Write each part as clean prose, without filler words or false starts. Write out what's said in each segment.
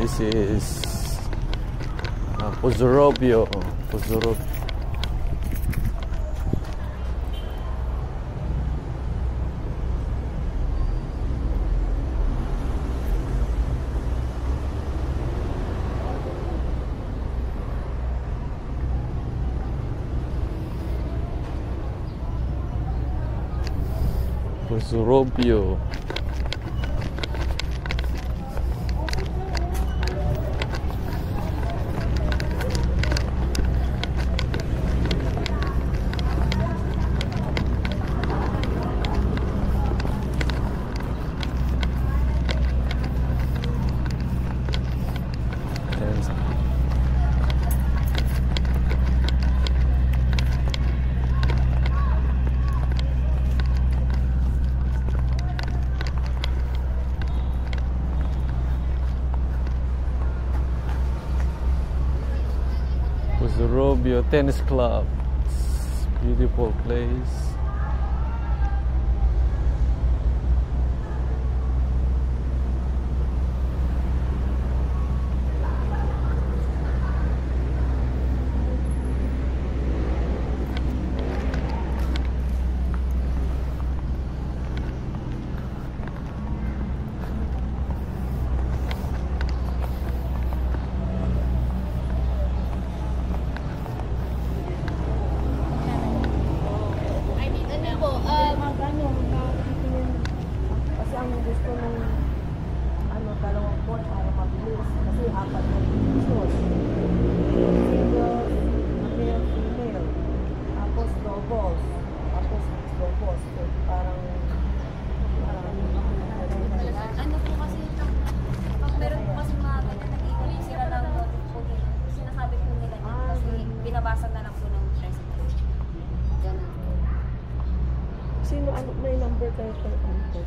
This is Pozorobio. Pozorobio. Pozorobio Tennis Club. It's a beautiful place. Sino ano may number kayo sa Facebook?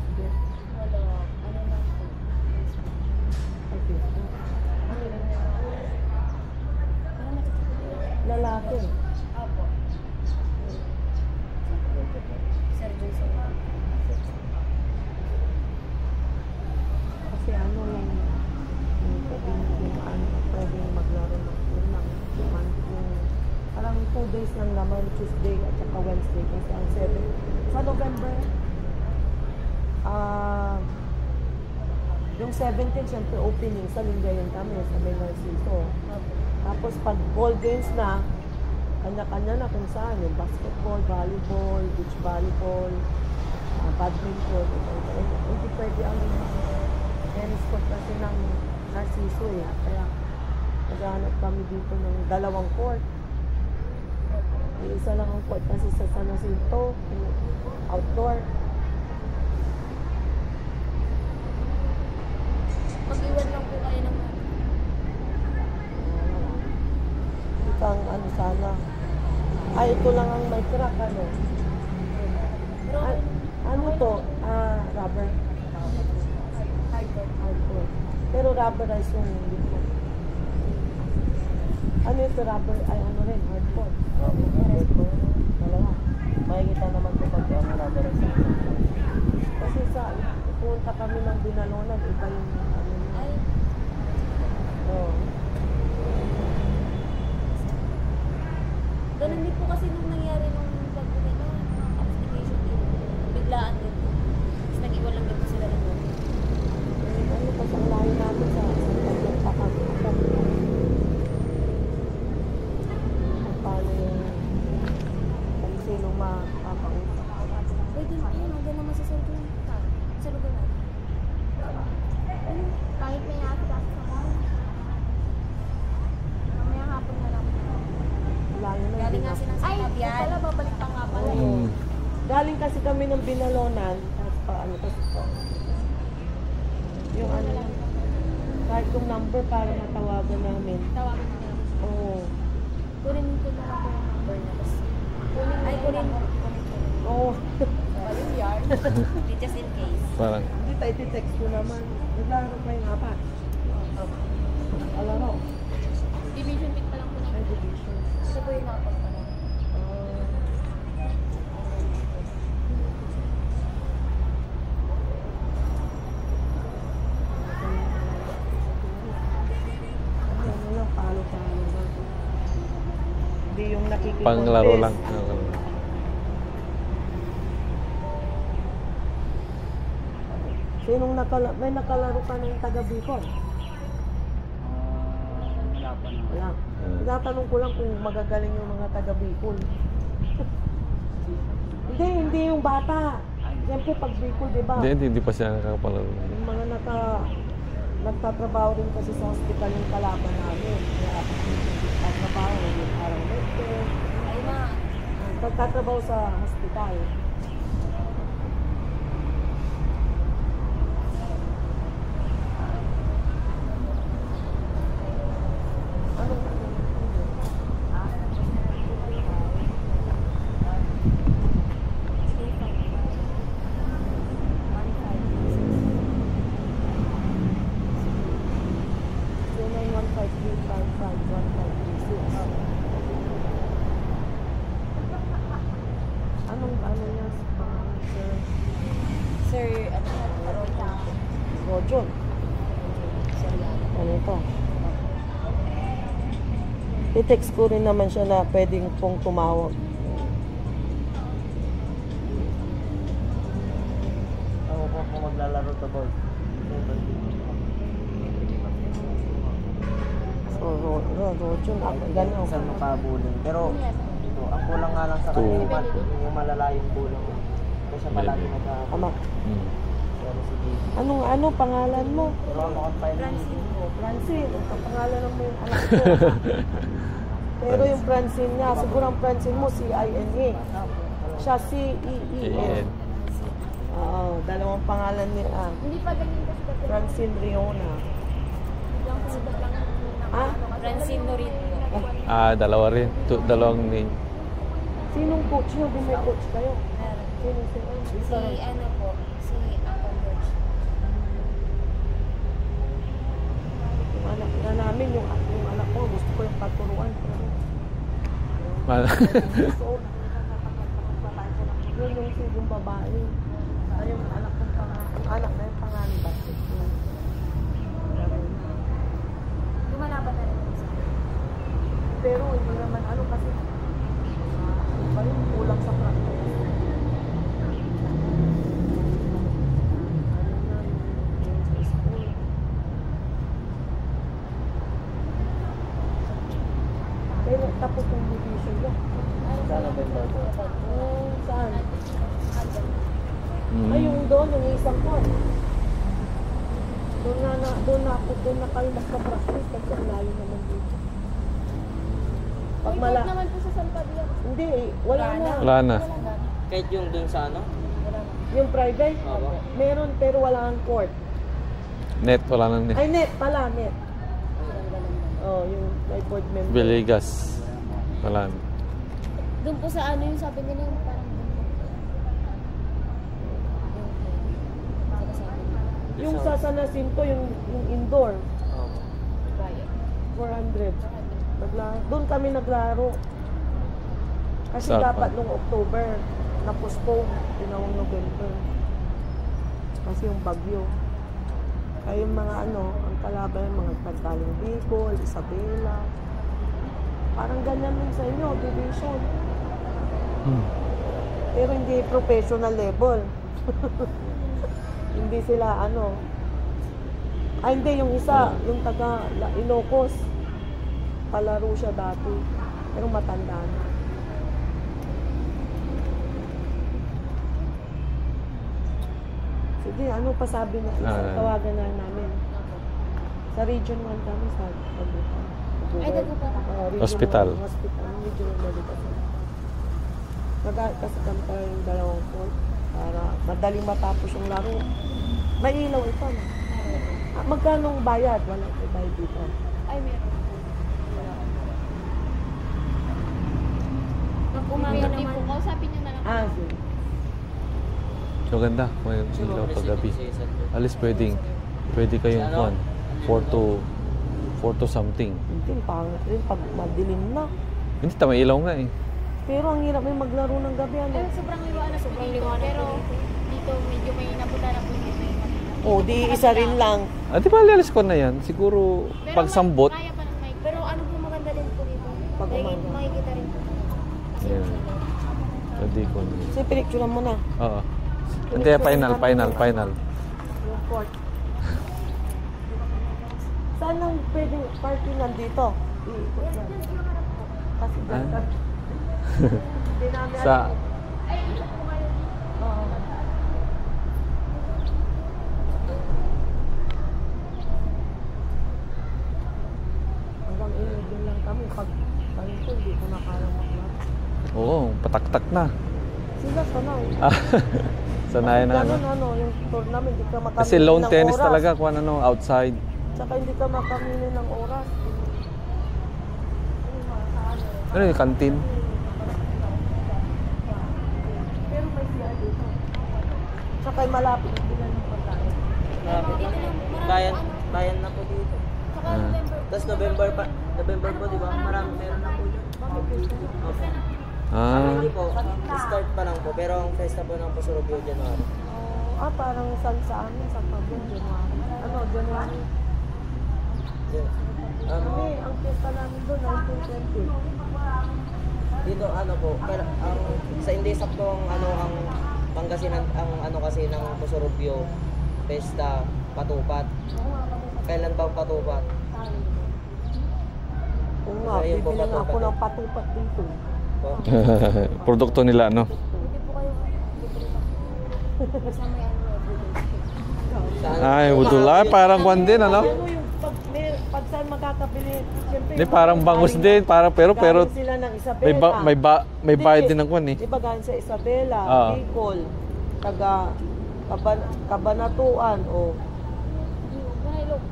Wala. Ano na po? Ay, Facebook. Lalaki. Apo. Sir Jason. Kasi ano yung pwedeng maglaro ng parang 2 days lang naman, Tuesday at saka Wednesday kasi ang 7 sa November yung 17 syempre opening sa Lingayen kami sa may Narciso. Tapos pag ball games na kanya-kanya na kung saan yung basketball, volleyball, beach volleyball, badminton, hindi pwede ang tennis court kasi ng Narciso kaya naghahanap kami dito ng 2 court. Yung isa lang ang court kasi sa San Jacinto, outdoor. Mag-iwan lang po kayo ng Ito ang ano sana. Ito lang ang may crack ano. Ano to? Rubber. Hardcore. Pero rubberized yung dito. Ano ito rubber? Ay ano rin, hardcore. Dalawa. Makikita naman kung pag yung rubberized. Kasi sa punta kami ng Binalonan, iba yung ano yun. Ay. Oo. Ganun din po kasi nung nangyari nung pag-uwi na, mga application din. Biglaan din po. Tapos nag-iwan lang din po sila ng doon. Ano pa sa layo natin sa pagpapakag. Paano yung kung sino makakausap. Pwede na yun, hanggang naman sa sarili ng sa lugar natin. Kahit may ata sa mga. Mamaya hapon na lang. Layo na. Galing nga silang sa Kabian. Ay, pala, babalik pa nga pala. Galing kasi kami ng Binalonan. Tapos pa ano kasi po. Yung ano lang. Kahit yung number para matawagan namin. Tawagan na lang. Oo. Kunin ko na ako yung number na. Kunin. Oo. Yung yard. Just in case. Parang Hindi tayo text ko naman. Naglaro pa yung 4. Alaro. Division pick pa lang po na. Ay, division. Kasi po yung nakapagpa lang. hindi yung nakikikontest. Panglaro lang. Sinong may nakalaro ka ng taga Bicol? Wala pa na. Wala. Tinatanong ko lang kung magagaling yung mga taga Bicol. Hindi yung bata. Siyempre pag Bicol, di ba? Hindi pa siya nakakapalaro. Yung mga nagtatrabaho rin kasi sa hospital yung kalaban namin. Kaya nagtatrabaho yung parang medicine. Ay, ma. Nagtatrabaho sa hospital. Sir, ano na, Rojon. Ano ito? I-text ko rin naman siya na pwedeng pong tumawag. Ako po kung maglalaro to boy. So, Rojon, gano'n. Saan makabulong. Pero ito, ang kulang nga lang sa kanya yung malalayong bulong. Kasi siya palagi nagkakabulong. Ama, Pero sige. ano pangalan mo? Pero ako makapile Francine, ang pangalan mo yung anak ko. Pero yung Francine niya, siguro ang Francine mo, C-I-N-E. Siya C-E-E-N. Oo, dalawang pangalan niya. Hindi pa ganyan kasi dati. Francine Riona. Biglang sikat lang. Ah? Francine Norito. Dalawa rin. Dalawang name. Sinong coach niyo? Kung may coach kayo? Meron. Sino? Si ano po, si Uncle George. Yung anak na namin, yung anak ko, gusto ko yung paturuan. Yun yung sigong babae. Ay, yung anak kong anak na yung pangalan basketball. Lumalaban na rin sa Pero hindi naman ano kasi ba yung kulang sa practice. Kaya tapos yung division niya. Sana ba yun? Saan? Ay, yung doon, yung isang ko. Doon na kayo magka-practice kasi ang layo naman dito. Pag mala... naman po sa San Pablo. Hindi, wala na. Wala na. Kahit yung dun sa ano? Yung private, Oo. meron pero wala ang court. Net, wala na net. Ay, net pala, net. Oh, yung may board member. Villegas. Wala na. Doon po sa ano yung sabi nila yung parang Yung sa San Jacinto, yung indoor, Oo. 400. Doon kami naglaro. Kasi Saan dapat pa? nung October, na-postpone, ginawang November. Kasi yung bagyo. Kaya yung mga ang kalaban, yung mga Pagdaling Bicol, Isabela. Parang ganyan din sa inyo, division. Pero hindi professional level. Hindi sila hindi, yung isa, yung taga Ilocos. Palaro siya dati. Pero matanda na. Sige, ano pa sabi na tawagan na namin. Sa Region 1 kami sa Tagupan. Ay, Tagupan. Hospital. Hospital, Regional Medical Center. Kasi kami tayo yung dalawang court para madaling matapos yung laro. May ilaw ito, no? Magkano bayad? Walang bayad dito. Ay, meron. Pag umaga naman, kausapin nyo na lang. Sige. Maganda. May ilaw paggabi. Alis pwede kayong kuhan. 4 to something. Hindi, pangit rin pag madilim na. Hindi, may ilaw nga eh. Pero ang hirap may maglaro ng gabi, ano? Sobrang liwanag po dito. Pero dito medyo may napunta na po dito. Di isa rin lang. Di ba alis ko na yan? Siguro pagsambot. Kaya pa ng mic. Pero ano po maganda din po dito? Pag umaga. Makikita rin po Hindi ko. Kasi pinicturean mo na. Oo. Hindi, final. Yung court. Saan ang pwedeng parking nandito? Iikot na. Kasi dyan ka. Hindi namin Sa Oo. Hanggang 11 lang kami. Pag ganito, hindi ko na kaya maklap. Oo, pataktak na. Sila sanay. Sanayan na ano. Ganun yung tour namin, hindi ka makamili Kasi lawn ng tennis oras. talaga kung ano, outside. Tsaka hindi ka makamili ng oras. Ano yung kantin? Pero may siya dito. Tsaka malapit din ang pagkain. Malapit Dito lang. lang, marami Bayan, ano. bayan na po dito. Saka Ah. November. Tapos November po, di ba? Meron na po dyan. Opo. Ah, Hindi po, start pa lang po. Pero ang festa po ng Pusurubio, January. Parang sa amin, sa Pablo, January. January. Yeah. Kami, ang pista namin doon, 1920. Dito ano po, pero ang sa hindi sakto ang Pangasinan ang kasi ng Pusurubio Pesta Patupat. Kailan ba ang Patupat? Oo nga, Ayun po, bibili nga ako patupat. ng patupat dito. Po. produkto nila, no? Hindi po kayo libre pa. Kasama yan. Saan? Ay, budula. Parang kwan din, ano? Yung pag saan makakabili, siyempre. Hindi, parang bangus din. Parang, pero galing sila ng Isabela. may bayad din ng kwan eh. Di ba galing sa Isabela, Ah. Bicol, Kabanatuan, o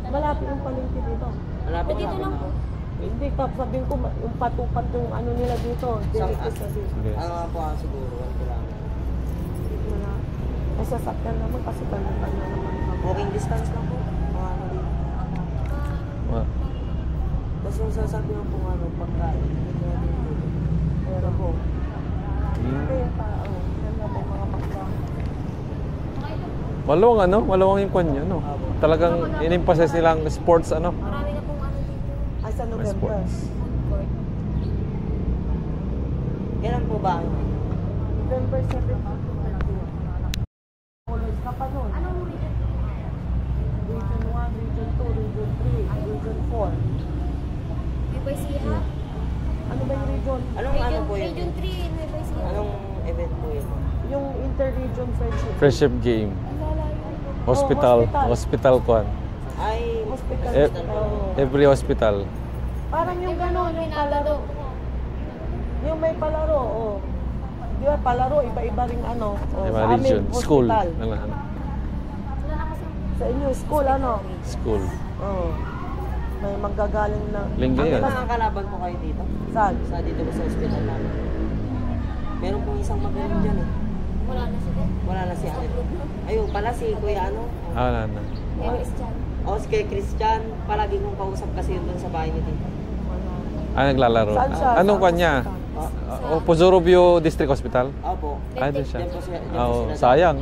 malapit yung palengke dito. Malapit Dito lang po. Hindi, sabihin ko, yung patupat yung ano nila dito. Dito sa dito. Sige. Ano nga po siguro 1 kilometer. May sasakyan naman kasi kanya-kanya naman. Walking distance lang po. Mga ano dito. Ma- Tapos yung sasabihan po pagkain. Pero ho. Hmm. Hindi yung tao. Yan nga may mga pagkain. Maluwang ano? Maluwang yung kwan niya, no? Talagang inimpases nilang sports, ano? Marami na pong ano dito. Ay, sa May November. sports. Court. Kailan po ba? November 7. College ka pa nun. Anong region? Region 1, Region 2, Region 3, Region 4. May Baisiha? Ano ba yung region? Anong ano po yun? Region 3, may Baisiha. Anong event po yun? Yung inter-region friendship. Friendship game. Ang lalayo. Hospital. hospital. Hospital kwan. Ay, Hospital. Eh, Oo. Every hospital. Parang yung gano'n, yung Pinagado. palaro. Yung may palaro, oh. Di ba, palaro, iba-iba ring ano. Oh, Diba, sa amin, region. School. hospital. Ano, ano? Wala na kasi. Sa inyo, school, ano? School. Oh. May manggagaling na. Linggo may yan. mga kalaban po kayo dito? Saan? Sa dito po sa hospital namin. Meron pong isang magaling dyan eh. Wala na siya din. Wala na si ano. Ayun pala si Kuya ano. Ah, ano, ano. Kay Christian. O si kay Christian. Palagi kong kausap kasi yun dun sa bahay niya dito. Ah, naglalaro. Saan siya? Anong Saan kwan niya? hospital? Pusurubio District Hospital? Opo. Ah, doon siya. Diyan po siya. Ah, oo, sayang.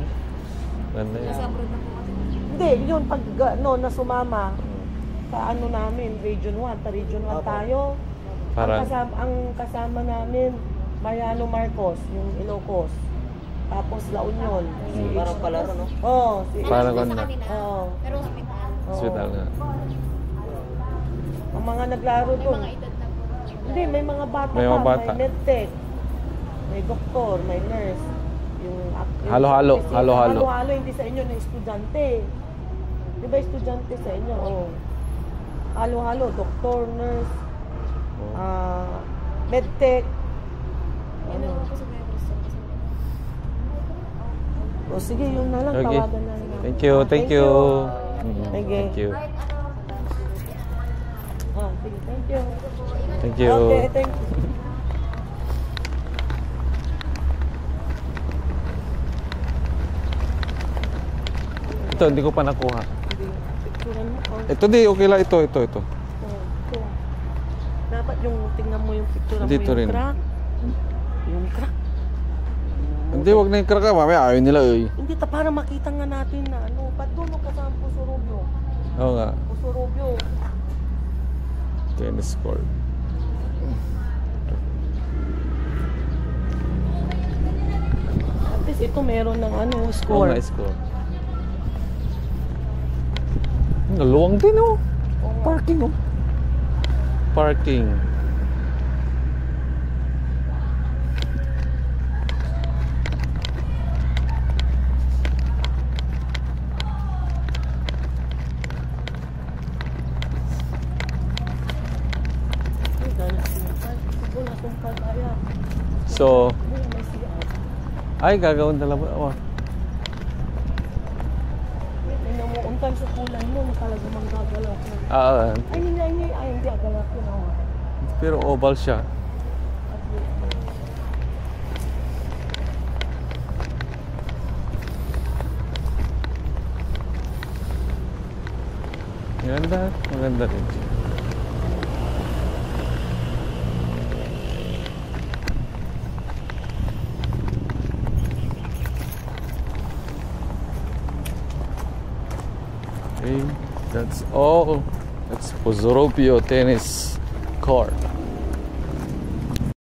Ganda yan. Nasa abroad na po kasi. Hindi, yun, pag no, nasumama, sa ano namin, Region 1, ta Region 1 Opo. tayo. Parang- Ang kasama namin, Mariano Marcos, yung Ilocos. Tapos La Union. Parang palaro no? Oh, si Parang Nasa ganda. kanila. Oo. Pero hospital. Hospital nga. Ang mga naglaro May doon. mga edad na po. Hindi, may mga bata May mga pa. bata. May medtech, may doktor, may nurse. Yung Halo-halo, yung- halo-halo. Halo-halo, hindi sa inyo na estudyante. Di ba estudyante sa inyo? Oh. Halo-halo, doktor, nurse, medtech. May meron ako sa Kuya Christian kasi. O sige, yun na lang. Okay. Tawagan na lang. Thank you, thank you. Mm, Sige. Thank you. Kahit ano. Sige, thank you. Thank you. Okay, thank you. Ito, hindi ko pa nakuha. Hindi, picturean mo. Oh. Ito di, okay lang. Ito. Ito. Dapat yung tingnan mo yung picture mo Dito yung rin. crack. Yung crack. Hindi, wag na yung kraka. Mamaya ayaw nila, eh. Hindi ta para makita nga natin na ano, ba't doon ka sa Pusurubio? Oo nga. Pusurubio. Tennis court. ito meron ng ano, Oo score. nga, score. Naluwang din oh. Parking oh. Parking. Ay, dahil sumpal. Siguro na sumpal kaya. So, Ay, may CR. ay gagawin talaga. Oh. Tingnan mo, untay sa kulay mo, talaga manggagalaw ka. Ah, Hindi, agalak yun ako. pero oval siya. Maganda, maganda rin siya. Okay, that's all. That's Pozoropio Tennis Court.